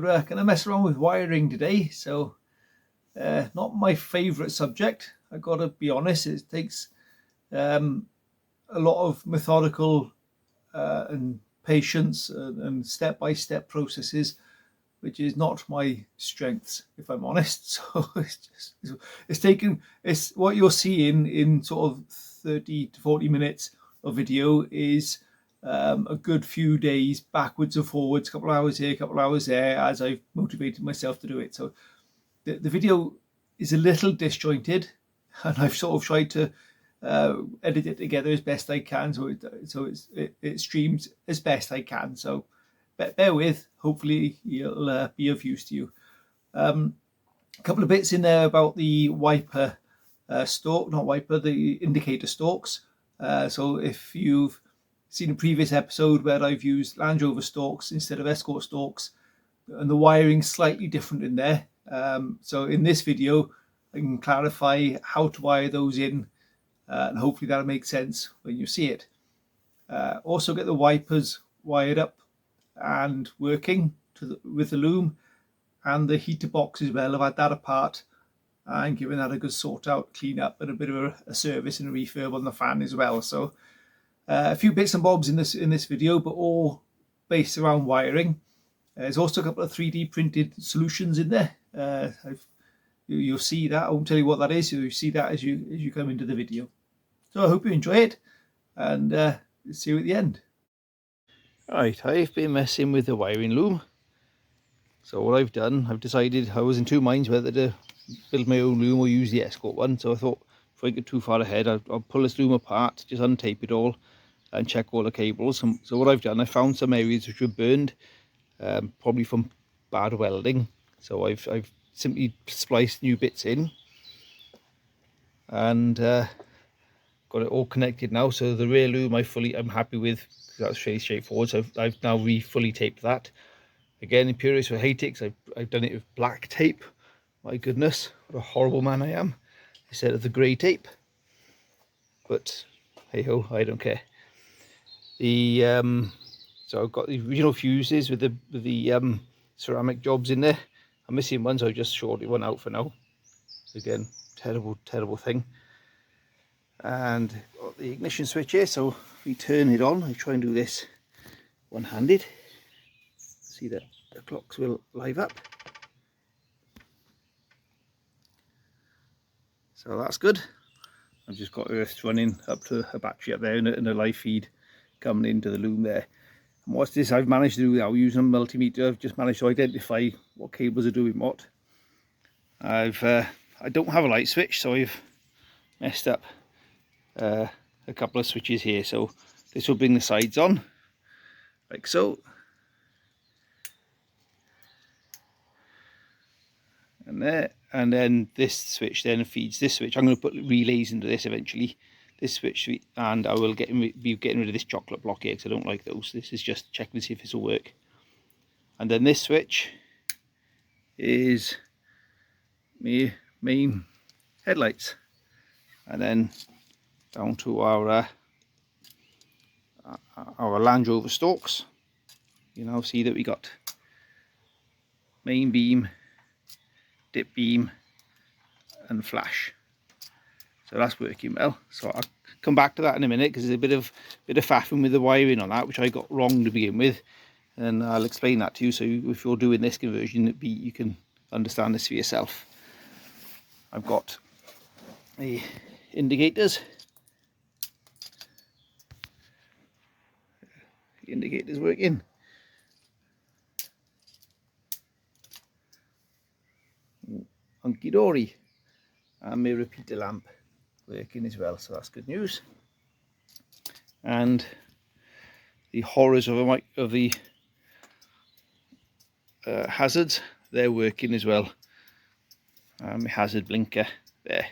we're going to mess around with wiring today. So not my favorite subject, I gotta be honest. It takes a lot of methodical and patience and step-by-step processes, which is not my strengths, if I'm honest. So it's what you're seeing in sort of 30 to 40 minutes of video is a good few days backwards and forwards, a couple of hours here, a couple of hours there, as I've motivated myself to do it. So the video is a little disjointed, and I've sort of tried to edit it together as best I can, so it streams as best I can. So bear with. Hopefully it'll be of use to you. A couple of bits in there about the wiper stalk, not wiper, the indicator stalks. So if you've seen a previous episode where I've used Land Rover stalks instead of Escort stalks, and the wiring's slightly different in there. So in this video, I can clarify how to wire those in, and hopefully that'll make sense when you see it. Also get the wipers wired up and working with the loom, and the heater box as well. I've had that apart and given that a good sort out, clean up, and a bit of a service and a refurb on the fan as well. So a few bits and bobs in this video, but all based around wiring. There's also a couple of 3D printed solutions in there. You'll see that. I won't tell you what that is. You'll see that as you come into the video. So I hope you enjoy it, and see you at the end. Right, I've been messing with the wiring loom. So what I've done, I've decided, I was in two minds whether to build my own loom or use the Escort one. So I thought, before I get too far ahead, I'll pull this loom apart, just untape it all, and check all the cables. So what I've done, I found some areas which were burned, probably from bad welding. So I've simply spliced new bits in, and got it all connected now. So the rear loom I'm happy with, because that's fairly straightforward. So I've now fully taped that. Again, in purist for Haytix, I've done it with black tape. My goodness, what a horrible man I am, instead of the grey tape. But hey ho, I don't care. So I've got the original fuses with the ceramic jobs in there. I'm missing one, so I just shorted one out for now. Again, terrible thing. And got the ignition switch here, so if we turn it on, I try and do this one-handed. See that the clocks will live up. So that's good. I've just got earth running up to a battery up there, and a live feed coming into the loom there. And what's this I've managed to do now using a multimeter? I've just managed to identify what cables are doing what. I don't have a light switch, so I've messed up a couple of switches here. So this will bring the sides on like so, and there, and then this switch then feeds this switch. I'm going to put relays into this eventually, this switch, and I will be getting rid of this chocolate block here because I don't like those. This is just checking to see if this will work. And then this switch is my main headlights, and then down to our Land Rover stalks. You now see that we got main beam, dip beam, and flash. So that's working well. So I'll come back to that in a minute, because there's a bit of faffing with the wiring on that, which I got wrong to begin with, and I'll explain that to you. So if you're doing this conversion, you can understand this for yourself. I've got the indicators. The indicators working. Hunky dory. And my repeater lamp working as well, so that's good news. And the horrors of the hazards, they're working as well. My hazard blinker there.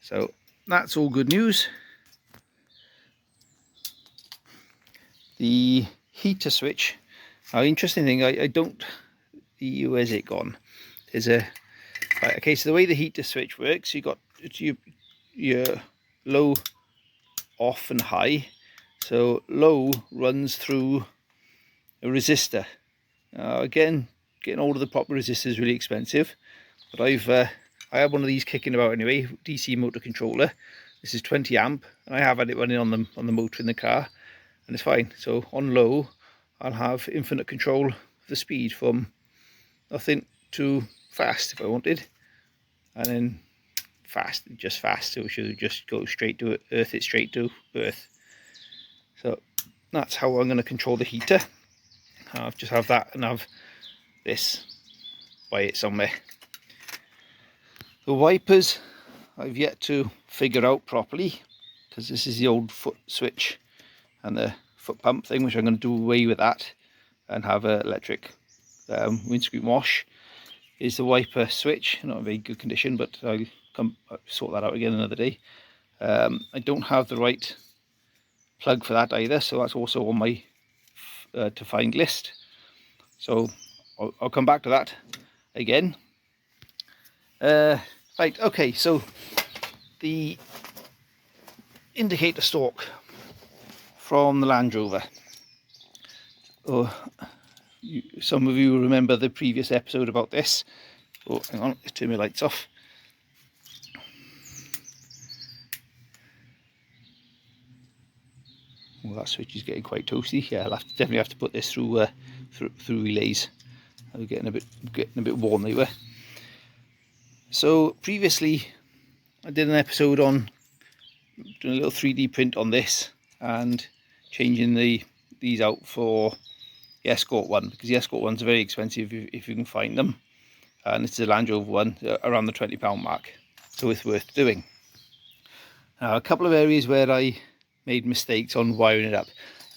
So that's all good news. The heater switch, interesting thing, I don't, where's it gone? There's a, right, okay, so the way the heater switch works, you got your low, off and high. So low runs through a resistor. Again, getting hold of the proper resistor is really expensive, but I have one of these kicking about anyway, DC motor controller. This is 20 amp, and I have had it running on the motor in the car, and it's fine. So on low, I'll have infinite control of the speed from nothing to fast if I wanted, and then just fast, so it should just go straight to earth, it straight to earth. So that's how I'm going to control the heater. I'll just have that and have this by it somewhere. The wipers I've yet to figure out properly, because this is the old foot switch and the foot pump thing, which I'm going to do away with that and have an electric windscreen wash. Is the wiper switch not in very good condition, but I'll sort that out again another day. I don't have the right plug for that either, so that's also on my to find list. So I'll come back to that again. Right, okay, so the indicator stalk from the Land Rover. Some of you remember the previous episode about this. Oh, hang on, let's turn my lights off. Well, that switch is getting quite toasty. Yeah, I'll definitely have to put this through relays. I'm getting a bit warm they were. So previously, I did an episode on doing a little 3D print on this and changing these out for the Escort one, because the Escort ones are very expensive if you can find them, and this is a Land Rover one around the £20 mark, so it's worth doing. Now, a couple of areas where I made mistakes on wiring it up.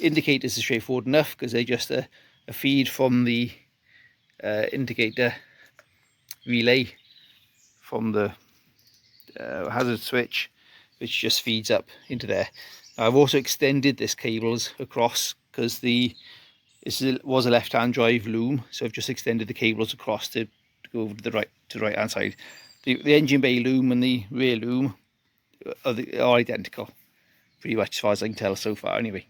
Indicators are straightforward enough because they're just a feed from the indicator relay from the hazard switch, which just feeds up into there. Now, I've also extended this cables across because this was a left-hand drive Loom, so I've just extended the cables across to go over to the right hand side. The engine bay Loom and the rear Loom are identical, pretty much as far as I can tell so far anyway.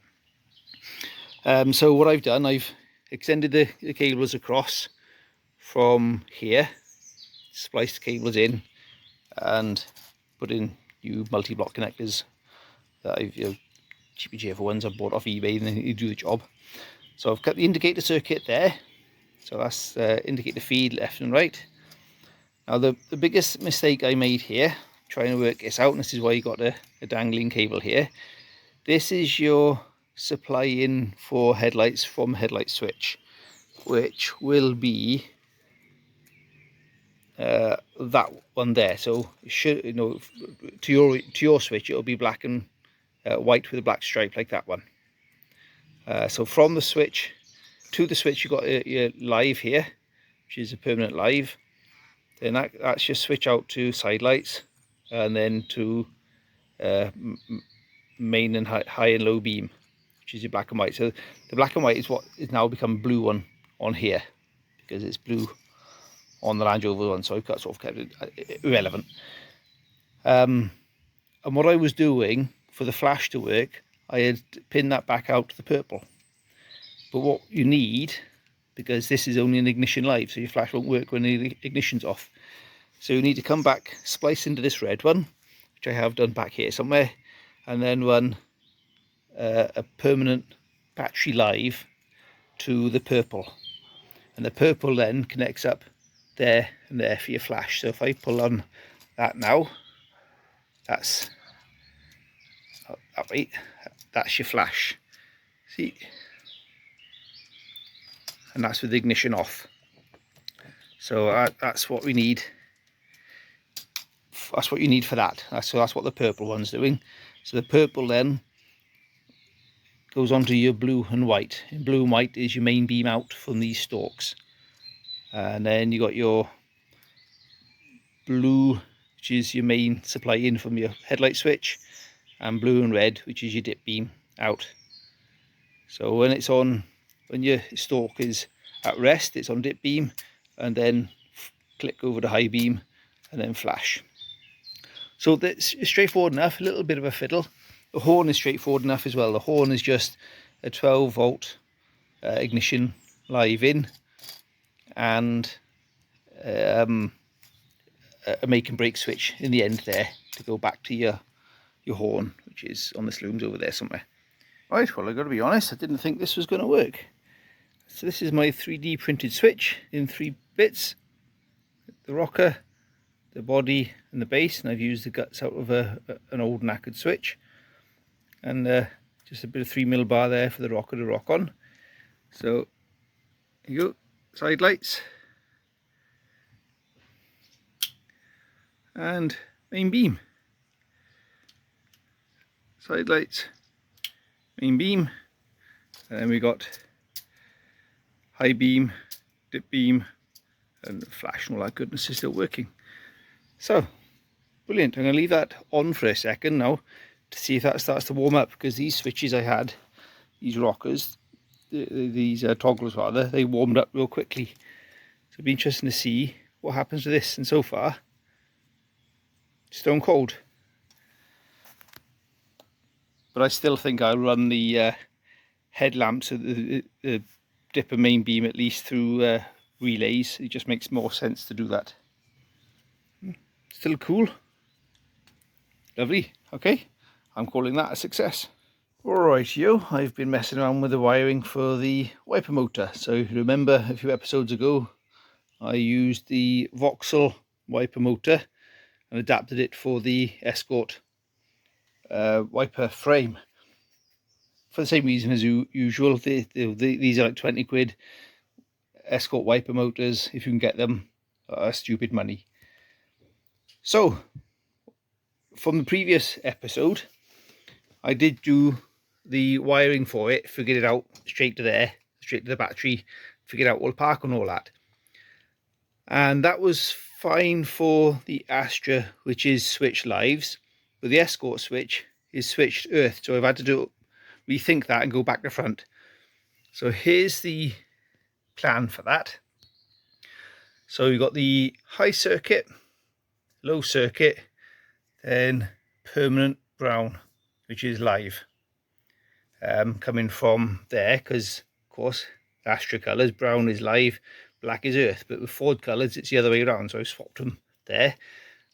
So what I've done, I've extended the cables across from here, spliced cables in, and put in new multi-block connectors that I've, cheapy cheerful ones I've bought off eBay, and they do the job. So I've cut the indicator circuit there, so that's indicator feed left and right. Now the biggest mistake I made here, trying to work this out, and this is why you got a dangling cable here. This is your supply in for headlights from headlight switch, which will be that one there. So it should, to your switch, it'll be black and white with a black stripe like that one. So from the switch to the switch, you've got your live here, which is a permanent live. Then that's your switch out to side lights, and then to main and high and low beam, which is your black and white. So the black and white is what is now become blue on here, because it's blue on the Land Rover one, so I've sort of kept it irrelevant. And what I was doing for the flash to work, I had pinned that back out to the purple. But what you need, because this is only an ignition live, so your flash won't work when the ignition's off. So you need to come back, splice into this red one, which I have done back here somewhere, and then run a permanent battery live to the purple. And the purple then connects up there and there for your flash. So if I pull on that now, that's that way, that's your flash. See? And that's with the ignition off. So that's what we need. That's what you need for that. So that's what the purple one's doing. So the purple then goes onto your blue and white. And blue and white is your main beam out from these stalks. And then you got your blue, which is your main supply in from your headlight switch, and blue and red, which is your dip beam out. So when it's on, when your stalk is at rest, it's on dip beam, and then click over to high beam and then flash. So that's straightforward enough. A little bit of a fiddle. The horn is straightforward enough as well. The horn is just a 12 volt ignition live in, and a make and break switch in the end there to go back to your horn, which is on this looms over there somewhere. Right, well, I've got to be honest, I didn't think this was going to work. So this is my 3D printed switch in 3 bits. The rocker, the body and the base, and I've used the guts out of an old knackered switch. And just a bit of 3mm bar there for the rocker to rock on. So, here you go, side lights. And main beam. Side lights, main beam, and then we got high beam, dip beam, and flash and all that goodness is still working. So, brilliant. I'm going to leave that on for a second now to see if that starts to warm up, because these switches I had, these rockers, these toggles rather, they warmed up real quickly. So it'll be interesting to see what happens to this, and so far, stone cold. But I still think I'll run the headlamps, the dipper main beam at least, through relays. It just makes more sense to do that. Still cool. Lovely. Okay, I'm calling that a success. Alright, I've been messing around with the wiring for the wiper motor. So if you remember a few episodes ago, I used the Vauxhall wiper motor and adapted it for the Escort wiper frame. For the same reason as usual, these are like 20 quid. Escort wiper motors, if you can get them, are stupid money. So, from the previous episode, I did do the wiring for it, figured it out straight to there, straight to the battery, figured out all the park and all that. And that was fine for the Astra, which is switched lives, but the Escort switch is switched earth, so I've had to rethink that and go back to front. So here's the plan for that. So you've got the high circuit, low circuit, then permanent brown, which is live, coming from there, because of course Astra colours, brown is live, black is earth, but with Ford colours it's the other way around, so I swapped them there,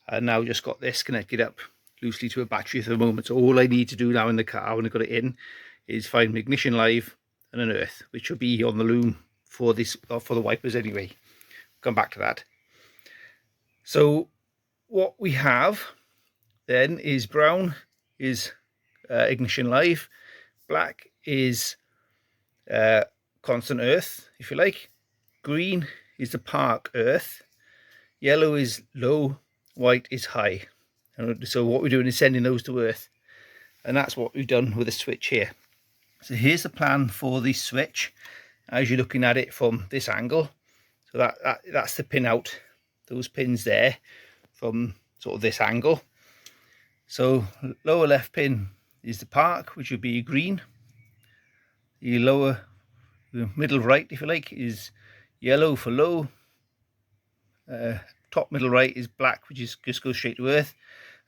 and now just got this connected up loosely to a battery for the moment. So all I need to do now in the car when I got it in is find an ignition live and an earth, which will be on the loom for this, for the wipers anyway. Come back to that. So what we have then is brown is ignition live, black is constant earth, if you like, green is the park earth, yellow is low, white is high. And so what we're doing is sending those to earth, and that's what we've done with the switch here. So here's the plan for the switch as you're looking at it from this angle. So that's the pin out, those pins there from sort of this angle. So lower left pin is the park, which would be green. The middle right, if you like, is yellow for low. Top middle right is black, which is just goes straight to earth,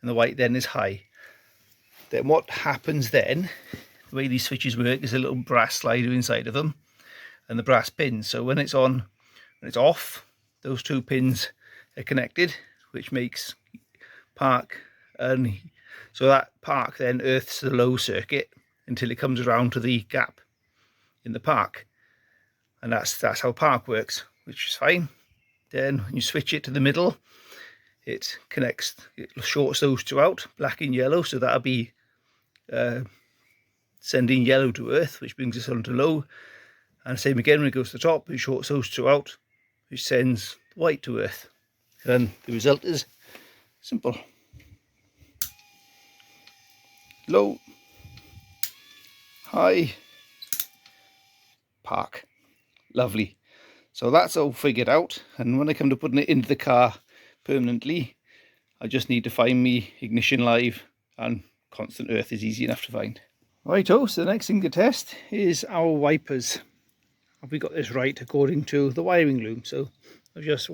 and the white then is high. Then what happens then, the way these switches work, is a little brass slider inside of them and the brass pins. So when it's on, when it's off, those two pins are connected, which makes park, and so that park then earths the low circuit until it comes around to the gap in the park, and that's how park works, which is fine. Then when you switch it to the middle, it connects, it shorts those two out, black and yellow, so that'll be sending yellow to earth, which brings us on to low. And same again when it goes to the top, it shorts those two out, which sends white to earth. And the result is simple. Low, high, park. Lovely. So that's all figured out, and when I come to putting it into the car permanently, I just need to find me ignition live, and constant earth is easy enough to find. Righto, so the next thing to test is our wipers. Have we got this right according to the wiring loom? So I've just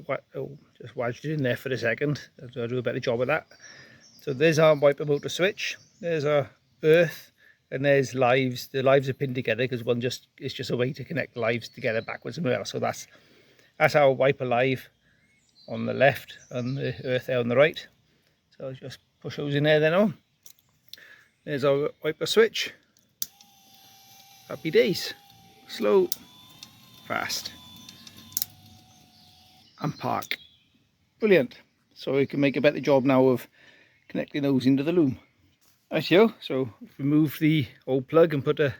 wedged it in there for a second. I'll do a better job of that. So there's our wiper motor switch, there's our earth, and there's lives. The lives are pinned together because it's just a way to connect lives together backwards and reverse. So that's That's our wiper live on the left and the earth there on the right. So I'll just push those in there then on. There's our wiper switch. Happy days. Slow, fast, and park. Brilliant. So we can make a better job now of connecting those into the loom. Right, so remove the old plug and put a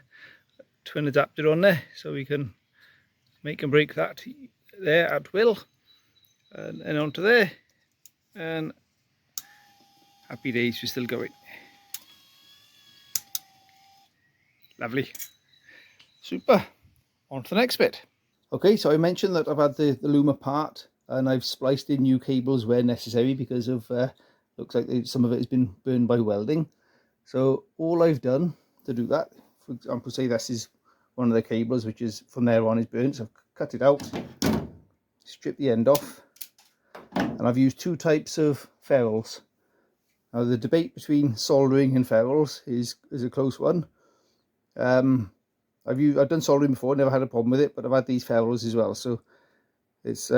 twin adapter on there so we can make and break that there at will, and onto there, and happy days, we're still going. Lovely. Super. On to the next bit. Okay, so I mentioned that I've had the loom apart and I've spliced in new cables where necessary because of looks like some of it has been burned by welding. So all I've done to do that, for example, say this is one of the cables which is from there on is burnt, so I've cut it out, stripped the end off, and I've used two types of ferrules. Now the debate between soldering and ferrules is a close one. I've done soldering before, never had a problem with it, but I've had these ferrules as well. So it's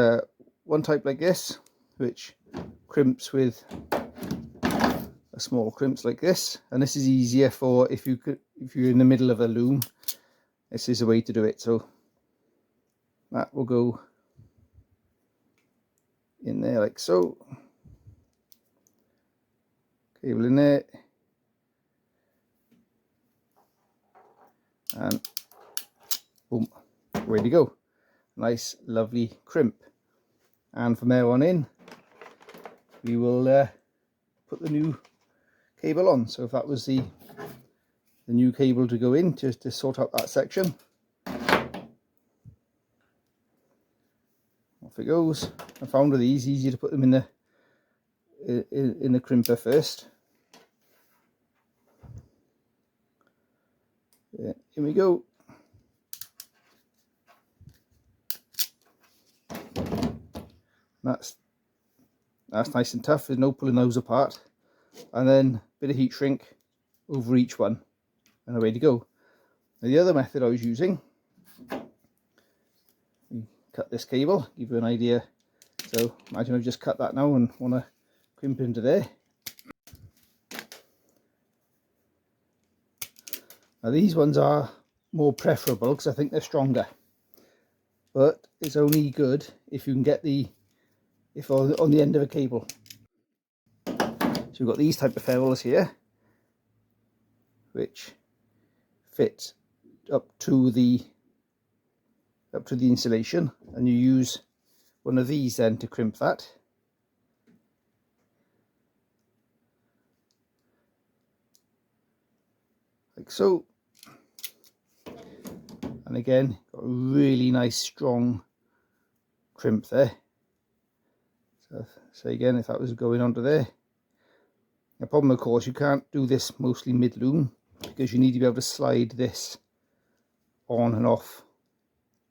one type like this, which crimps with a small crimps like this, and this is easier for if you're in the middle of a loom. This is a way to do it. So that will go in there like so. Cable in there, and boom, ready to go. Nice lovely crimp. And from there on in we will put the new cable on. So if that was the new cable to go in, just to sort out that section, off it goes. I found with these easier to put them in the crimper first. Yeah, here we go. That's nice and tough. There's no pulling those apart. And then a bit of heat shrink over each one, and away to go. Now the other method I was using, cut this cable, give you an idea. So imagine I've just cut that now and want to crimp into there. Now these ones are more preferable because I think they're stronger, but it's only good if you can get if on the end of a cable. So we've got these type of ferrules here, which fit up to the insulation, and you use one of these then to crimp that. Like so. And again, got a really nice strong crimp there. So again, if that was going onto there. The problem, of course, you can't do this mostly mid-loom because you need to be able to slide this on and off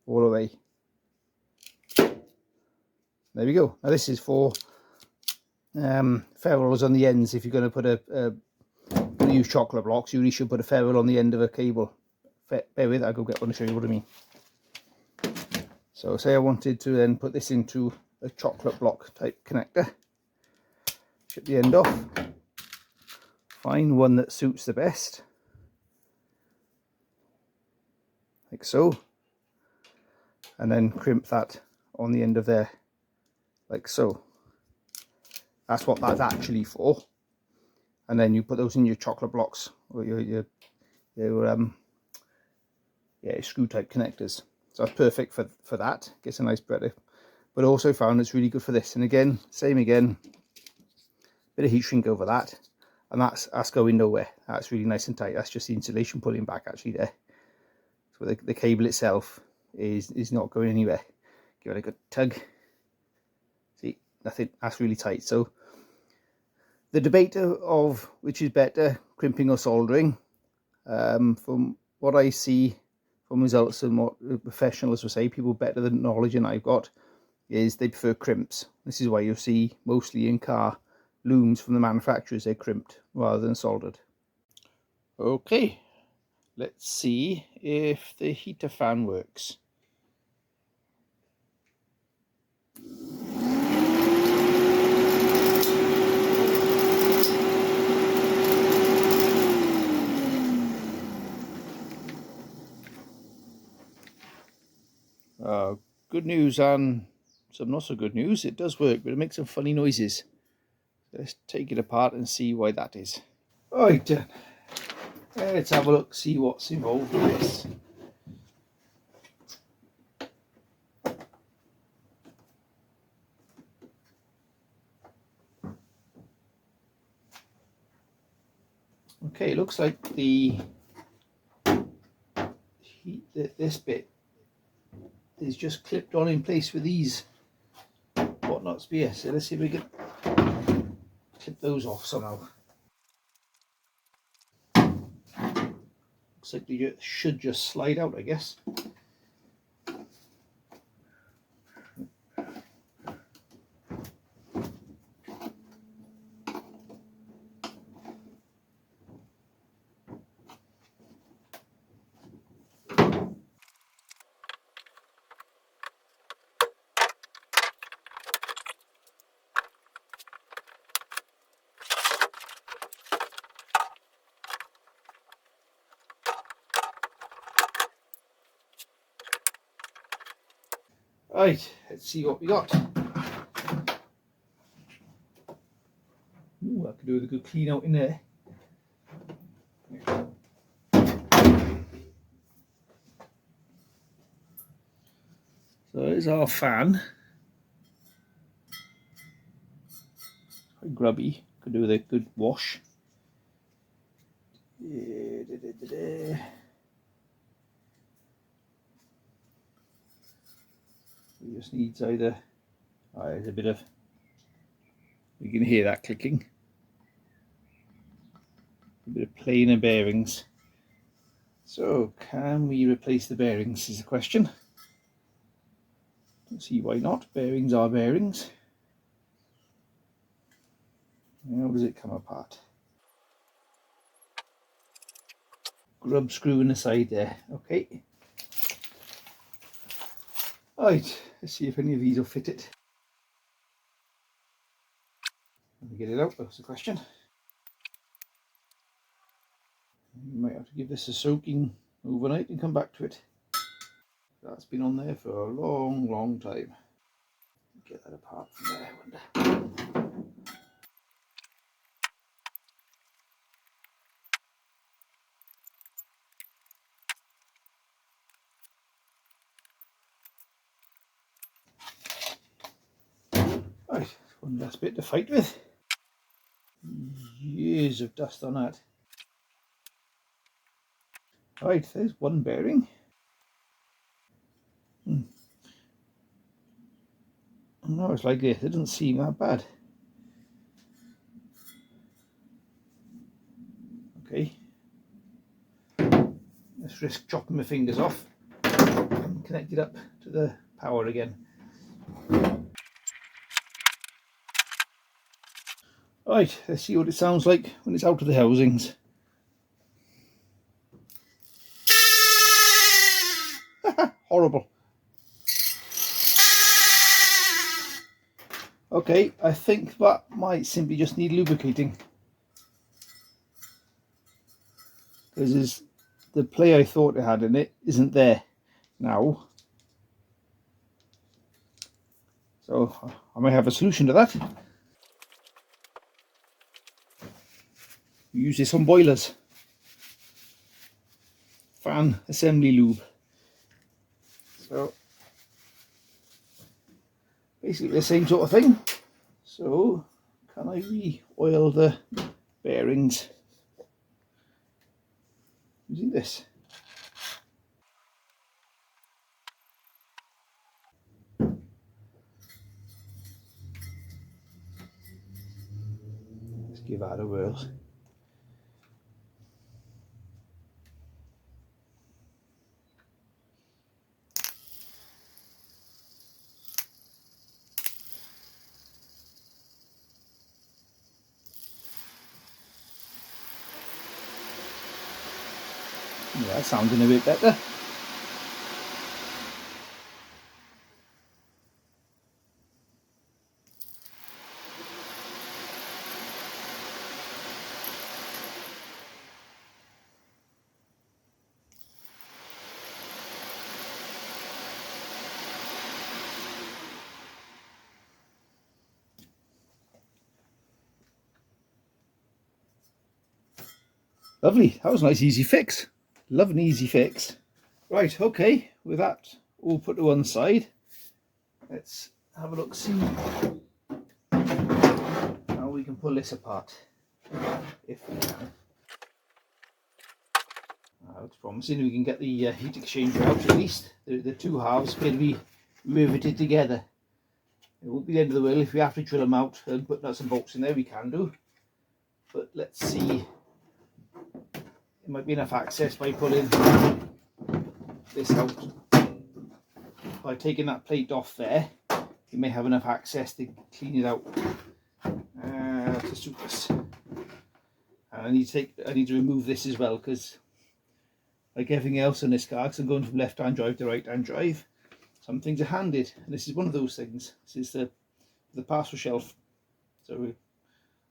all the way. There we go. Now this is for ferrules on the ends. If you're going to put use chocolate blocks, you really should put a ferrule on the end of a cable. Bear with, I'll go get one to show you what I mean. So say I wanted to then put this into a chocolate block type connector. Chip the end off. Find one that suits the best, like so, and then crimp that on the end of there, like so. That's what that's actually for. And then you put those in your chocolate blocks or your screw type connectors. So that's perfect for that. Gets a nice breadth. But also found it's really good for this. And again, same again, bit of heat shrink over that. And that's going nowhere. That's really nice and tight. That's just the insulation pulling back actually there. So the cable itself is not going anywhere. Give it a good tug. See, nothing. That's really tight. So the debate of which is better, crimping or soldering, from what I see from results and what professionals will say, people better than knowledge than I've got, is they prefer crimps. This is why you'll see mostly in car looms from the manufacturers, they're crimped rather than soldered. Okay, let's see if the heater fan works. Good news and some not so good news. It does work, but it makes some funny noises. Let's take it apart and see why that is. Right, let's have a look, see what's involved with this. Okay, it looks like this bit is just clipped on in place with these whatnot spears. So let's see if we can clip those off somehow. Looks like they should just slide out, I guess. Right, let's see what we got. Ooh, I could do with a good clean out in there. So there's our fan. Quite grubby. Could do with a good wash. It just needs either. There's a bit of. You can hear that clicking. A bit of planer bearings. So, can we replace the bearings is the question. Don't see why not. Bearings are bearings. How does it come apart? Grub screw in the side there. Okay. Right, let's see if any of these will fit it. Let me get it out, that's the question. You might have to give this a soaking overnight and come back to it. That's been on there for a long time. Get that apart from there, I wonder. Right, one last bit to fight with. Years of dust on that. Right, there's one bearing. No, it's like this. It doesn't seem that bad. Okay. Let's risk chopping my fingers off and connect it up to the power again. Right, let's see what it sounds like when it's out of the housings. Horrible. Okay, I think that might simply just need lubricating. Because the play I thought it had in it isn't there now. So I might have a solution to that. Use this on boilers. Fan assembly lube. So basically the same sort of thing. So can I re-oil the bearings using this? Let's give that a whirl. Yeah, that's sounding a bit better. Lovely, that was a nice easy fix. Love an easy fix. Right, okay, with that all put to one side, let's have a look, see how we can pull this apart, if we can. It's promising we can get the heat exchanger out at least. The two halves appear to be riveted together. It won't be the end of the world. If we have to drill them out and put nuts and bolts in there, we can do. But let's see. It might be enough access by pulling this out. By taking that plate off there, you may have enough access to clean it out to suit us. And I need to remove this as well, because like everything else in this car, because I'm going from left-hand drive to right-hand drive, some things are handed, and this is one of those things. This is the parcel shelf, so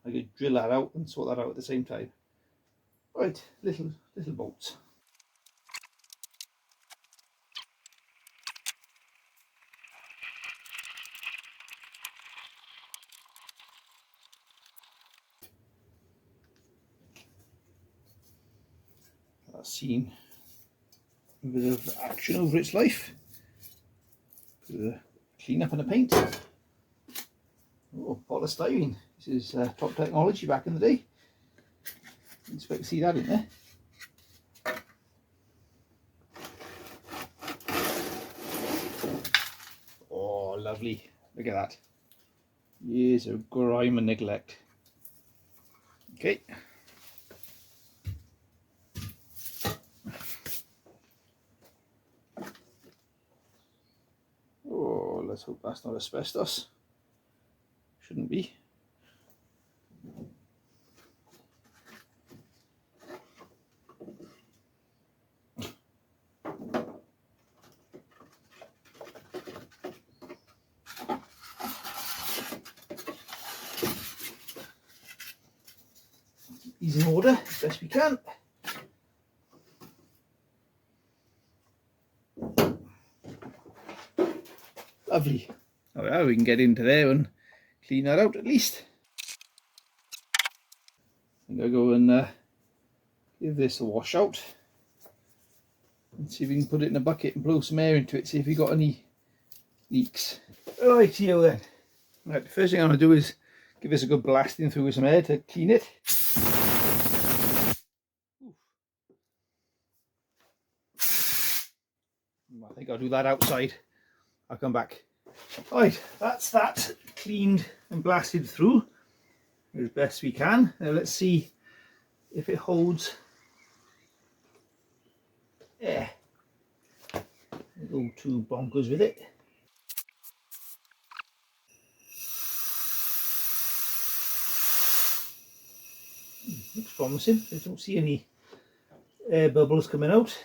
I could drill that out and sort that out at the same time. Right, little bolts. That's seen a bit of action over its life. Clean up and a paint. Oh, polystyrene. This is top technology back in the day. Didn't expect to see that in there. Oh, lovely. Look at that. Years of grime and neglect. Okay. Oh, let's hope that's not asbestos. Shouldn't be. These in order as best we can. Lovely. Oh yeah, we can get into there and clean that out at least. I'm going to go and give this a wash out and see if we can put it in a bucket and blow some air into it, see if we got any leaks. Right, here then. Right, the first thing I'm going to do is give this a good blasting through with some air to clean it. I think I'll do that outside. I'll come back. Right, that's that cleaned and blasted through as best we can. Now let's see if it holds air. Go too bonkers with it. Looks promising. I don't see any air bubbles coming out.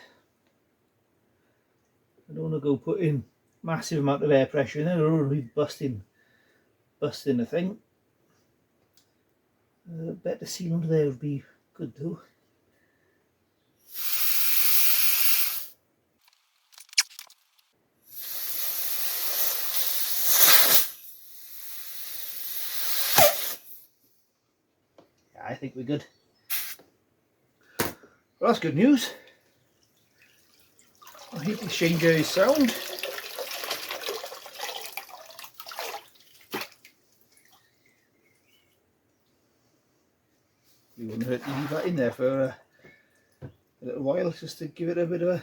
I don't want to go put in massive amount of air pressure in there. I don't want to be busting the thing. Better seal under there would be good though. Yeah, I think we're good. Well, that's good news. Our heat exchanger is sound. It wouldn't hurt to leave that in there for a little while, just to give it a bit of a,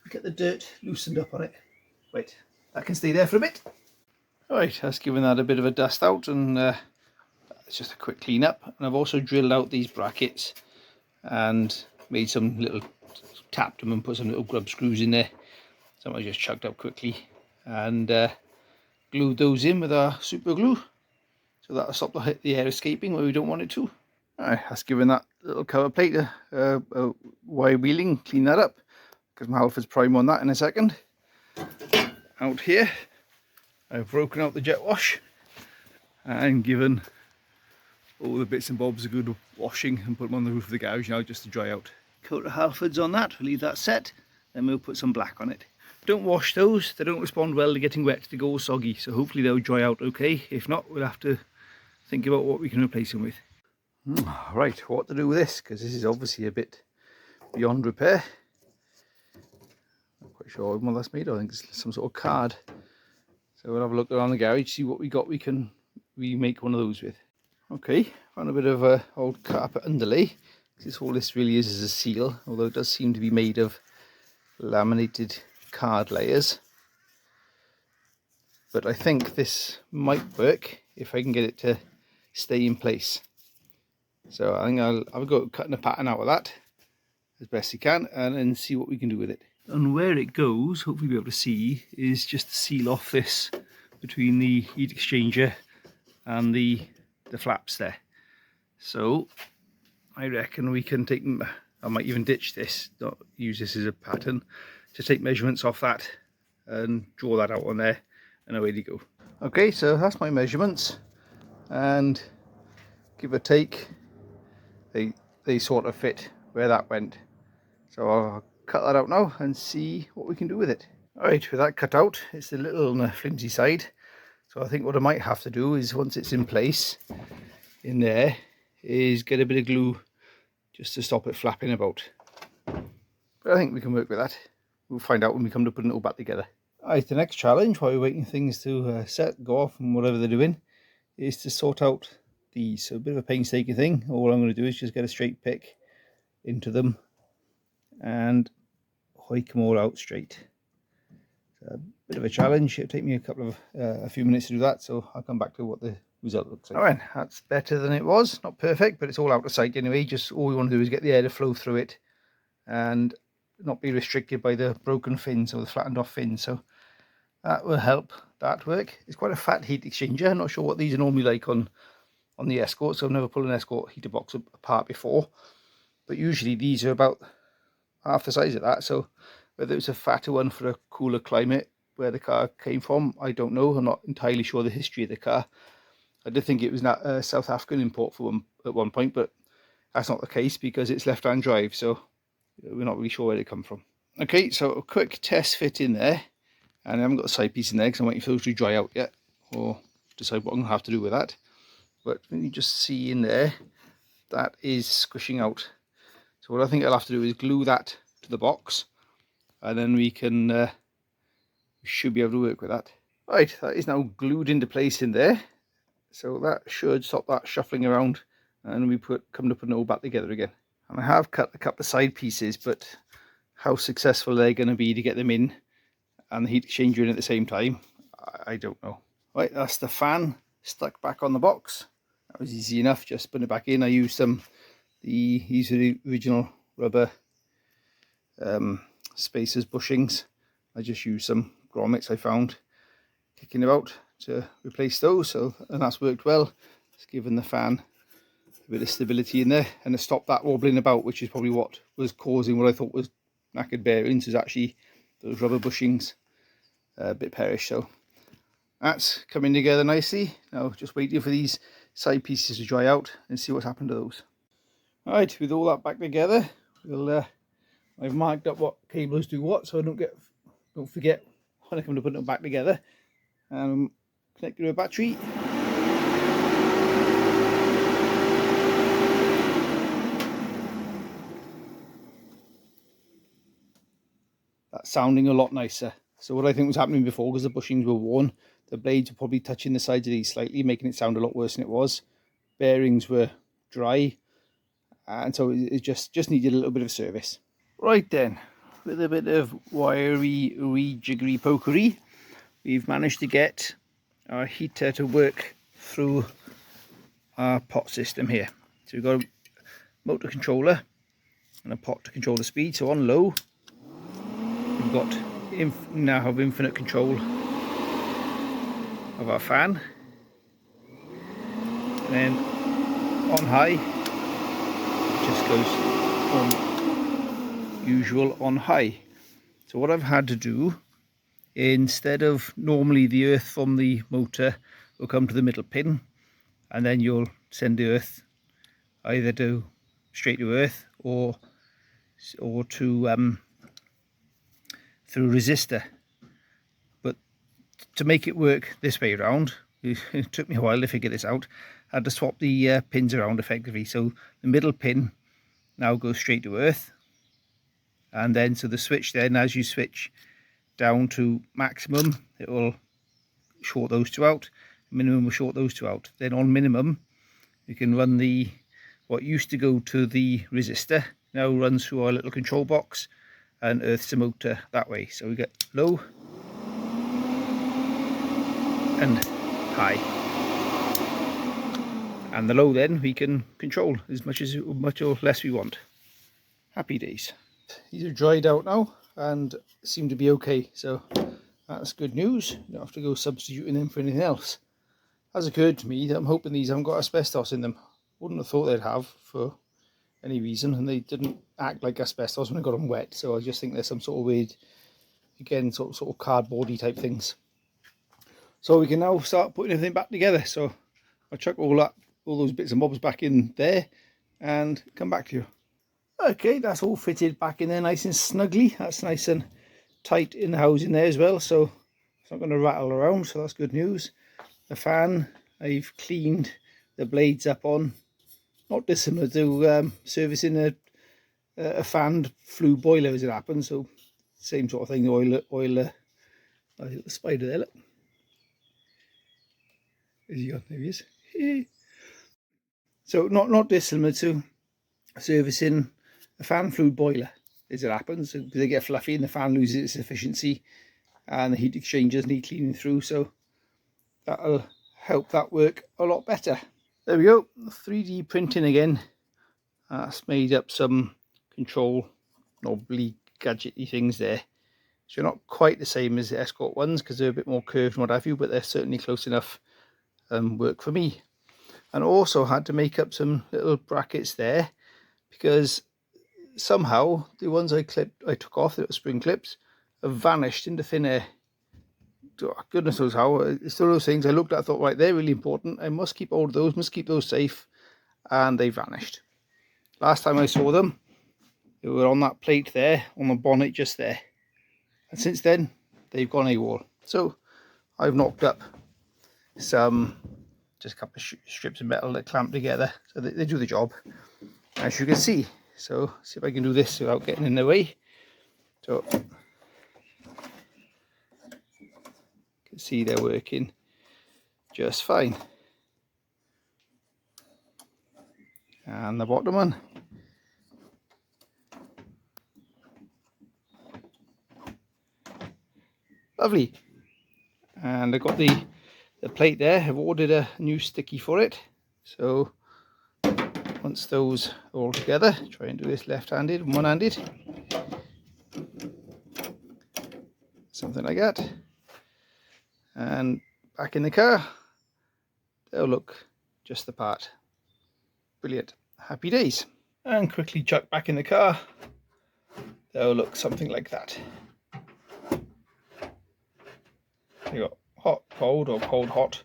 get the dirt loosened up on it. Right, that can stay there for a bit. Right, that's given that a bit of a dust out, and it's just a quick clean up. And I've also drilled out these brackets and made some little, tapped them and put some little grub screws in there. Some I just chucked up quickly and glued those in with our super glue, so that'll stop the air escaping where we don't want it to. Alright, that's given that little cover plate a wire wheeling, clean that up, because my Halford's prime on that in a second. Out here, I've broken out the jet wash and given all the bits and bobs a good washing and put them on the roof of the garage now just to dry out. Coat of Halford's on that, we'll leave that set, then we'll put some black on it. Don't wash those, they don't respond well to getting wet, to go all soggy, so hopefully they'll dry out okay. If not, we'll have to think about what we can replace them with. Right, what to do with this, because this is obviously a bit beyond repair. Not quite sure what that's made of. I think it's some sort of card. So we'll have a look around the garage, see what we got we can remake one of those with. Okay, found a bit of a old carpet underlay. This all this really is a seal, although it does seem to be made of laminated card layers. But I think this might work if I can get it to stay in place. So I think I'll go cutting a pattern out of that as best you can and then see what we can do with it. And where it goes, hopefully you'll be able to see, is just to seal off this between the heat exchanger and the flaps there. So I reckon we can take, I might even ditch this, not use this as a pattern, to take measurements off that and draw that out on there, and away to go. Okay, so that's my measurements, and give or take, they sort of fit where that went. So I'll cut that out now and see what we can do with it. Alright, with that cut out, it's a little on the flimsy side. So I think what I might have to do is, once it's in place in there, is get a bit of glue just to stop it flapping about. But I think we can work with that. We'll find out when we come to putting it all back together. Alright, the next challenge while we're waiting things to go off and whatever they're doing is to sort out these. So a bit of a painstaking thing. All I'm going to do is just get a straight pick into them and hike them all out straight. So a bit of a challenge. It'll take me a few minutes to do that, so I'll come back to what the result looks like. Alright, that's better than it was. Not perfect, but it's all out of sight anyway. Just all we want to do is get the air to flow through it and not be restricted by the broken fins or the flattened off fins. So that will help that work. It's quite a fat heat exchanger. I'm not sure what these are normally like on the Escort, so I've never pulled an Escort heater box apart before, but usually these are about half the size of that. So whether it's a fatter one for a cooler climate where the car came from, I don't know. I'm not entirely sure the history of the car. I did think it was a South African import at one point, but that's not the case because it's left-hand drive, so we're not really sure where they come from. Okay, so a quick test fit in there, and I haven't got the side piece in there because I'm waiting for those to dry out yet, or decide what I'm going to have to do with that. But you just see in there, that is squishing out. So what I think I'll have to do is glue that to the box, and then we should be able to work with that. Right, that is now glued into place in there. So that should stop that shuffling around, and we come to put it all back together again. And I have cut a couple of side pieces, but how successful they're going to be to get them in and the heat exchanger in at the same time, I don't know. Right, that's the fan stuck back on the box. That was easy enough, just put it back in. I used these are the original rubber spacers bushings. I just used some grommets I found kicking about to replace those, and that's worked well. It's given the fan a bit of stability in there, and it stopped that wobbling about, which is probably what was causing what I thought was knackered bearings, is actually those rubber bushings a bit perished. So that's coming together nicely. Now just waiting for these side pieces to dry out and see what's happened to those. Alright, with all that back together, I've marked up what cables do what, so I don't forget when I come to put them back together. Connected to a battery. That's sounding a lot nicer. So what I think was happening before, because the bushings were worn, the blades were probably touching the sides of these slightly, making it sound a lot worse than it was. Bearings were dry, and so it just needed a little bit of service. Right then, with a bit of wiry rejiggery pokery, we've managed to get our heater to work through our pot system here. So we've got a motor controller and a pot to control the speed. So on low, we've got now have infinite control of our fan, and then on high it just goes on usual on high. So what I've had to do, instead of normally the earth from the motor will come to the middle pin, and then you'll send the earth either straight to earth or to through resistor. But to make it work this way around, it took me a while to figure this out. had to swap the pins around effectively. So the middle pin now goes straight to earth, and then so the switch then, as you switch down to maximum, it will short those two out, minimum will short those two out. Then on minimum you can run the what used to go to the resistor now runs through our little control box and earths the motor that way. So we get low and high, and the low then we can control as much or less we want. Happy days. These are dried out now and seem to be okay, so that's good news. You don't have to go substituting them for anything else. Has occurred to me that I'm hoping these haven't got asbestos in them. Wouldn't have thought they'd have for any reason, and they didn't act like asbestos when I got them wet, so I just think there's some sort of weird, again, sort of cardboardy type things. So we can now start putting everything back together. So I'll chuck all those bits and bobs back in there and come back to you. Okay, that's all fitted back in there nice and snugly. That's nice and tight in the housing there as well, so it's not going to rattle around, so that's good news. The fan, I've cleaned the blades up on, not dissimilar to servicing a fanned flue boiler as it happens, so same sort of thing. The little spider there, look. Is he gone? There he is. So not dissimilar to servicing a fan fluid boiler as it happens, because they get fluffy and the fan loses its efficiency and the heat exchangers need cleaning through, so that'll help that work a lot better. There we go, 3D printing again. That's made up some control knobbly gadgety things there, so not quite the same as the Escort ones because they're a bit more curved and what have you, but they're certainly close enough work for me. And also had to make up some little brackets there because somehow the ones I took off, the little spring clips, have vanished into thin air. Oh, goodness knows how. It's one of those things I looked at, thought, right, they're really important, I must keep hold of those, must keep those safe, and they vanished. Last time I saw them, they were on that plate there, on the bonnet just there, and since then they've gone AWOL. So I've knocked up some, just a couple of strips of metal that clamp together, so they do the job, as you can see. So see if I can do this without getting in the way. So you can see they're working just fine. And the bottom one. Lovely. And I got the plate there. I've ordered a new sticky for it. So once those are all together, try and do this left-handed and one-handed. Something like that. And back in the car, they'll look just the part. Brilliant. Happy days. And quickly chuck back in the car, they'll look something like that. You got hot, cold, or cold, hot,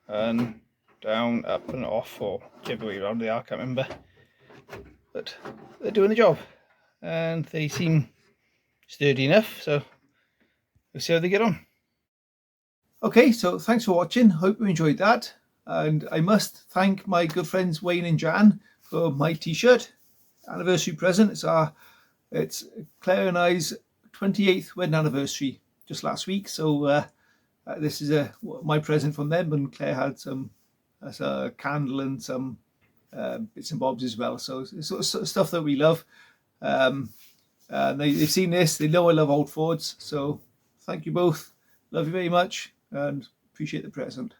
and down, up and off, or whichever way around they are, I can't remember. But they're doing the job and they seem sturdy enough, so we'll see how they get on. Okay, so thanks for watching. Hope you enjoyed that. And I must thank my good friends Wayne and Jan for my t-shirt anniversary present. It's Claire and I's 28th wedding anniversary just last week, so this is my present from them, and Claire had a candle and some bits and bobs as well, so it's sort of stuff that we love. They've seen this, they know I love old Fords, so thank you both, love you very much and appreciate the present.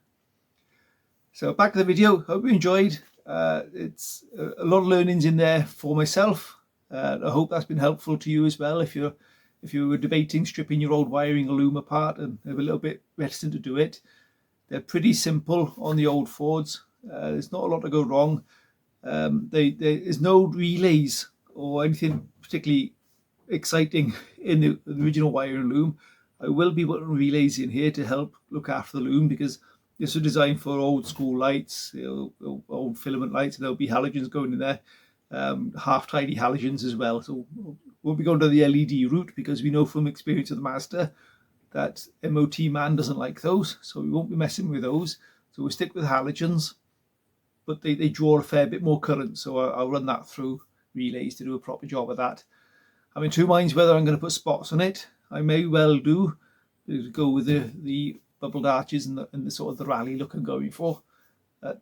So back to the video. Hope you enjoyed. It's a lot of learnings in there for myself. I hope that's been helpful to you as well if you were debating stripping your old wiring or loom apart and are a little bit reticent to do it. They're pretty simple on the old Fords. There's not a lot to go wrong. There is no relays or anything particularly exciting in the original wiring loom. I will be putting relays in here to help look after the loom because this was designed for old school lights, old filament lights, and there'll be halogens going in there, half-tidy halogens as well. So we'll be going to the LED route because we know from experience of the Mazda that MOT man doesn't like those, so we won't be messing with those. So we'll stick with halogens. but they draw a fair bit more current, so I'll run that through relays to do a proper job of that. I'm in two minds whether I'm going to put spots on it. I may well do, go with the bubbled arches and the sort of the rally look I'm going for. But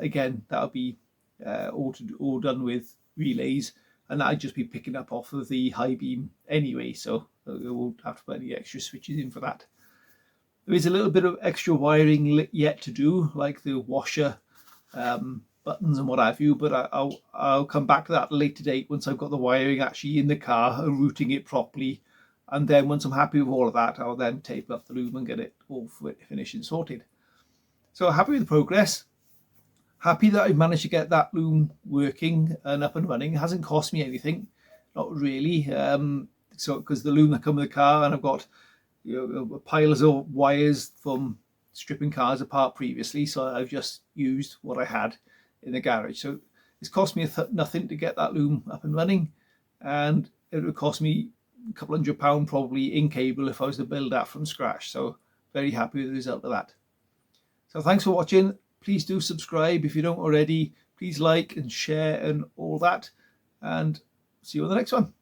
again, that'll be all done with relays, and that'll just be picking up off of the high beam anyway, so we won't have to put any extra switches in for that. There is a little bit of extra wiring yet to do, like the washer buttons and what have you, but I'll come back to that at a later date once I've got the wiring actually in the car and routing it properly. And then once I'm happy with all of that, I'll then tape up the loom and get it all finished and sorted. So happy with the progress. Happy that I've managed to get that loom working and up and running. It hasn't cost me anything, not really. So because the loom that come with the car, and I've got piles of wires from stripping cars apart previously, so I've just used what I had in the garage. So it's cost me nothing to get that loom up and running, and it would cost me a couple £100 probably in cable if I was to build that from scratch. So very happy with the result of that. So thanks for watching. Please do subscribe if you don't already. Please like and share and all that, and see you on the next one.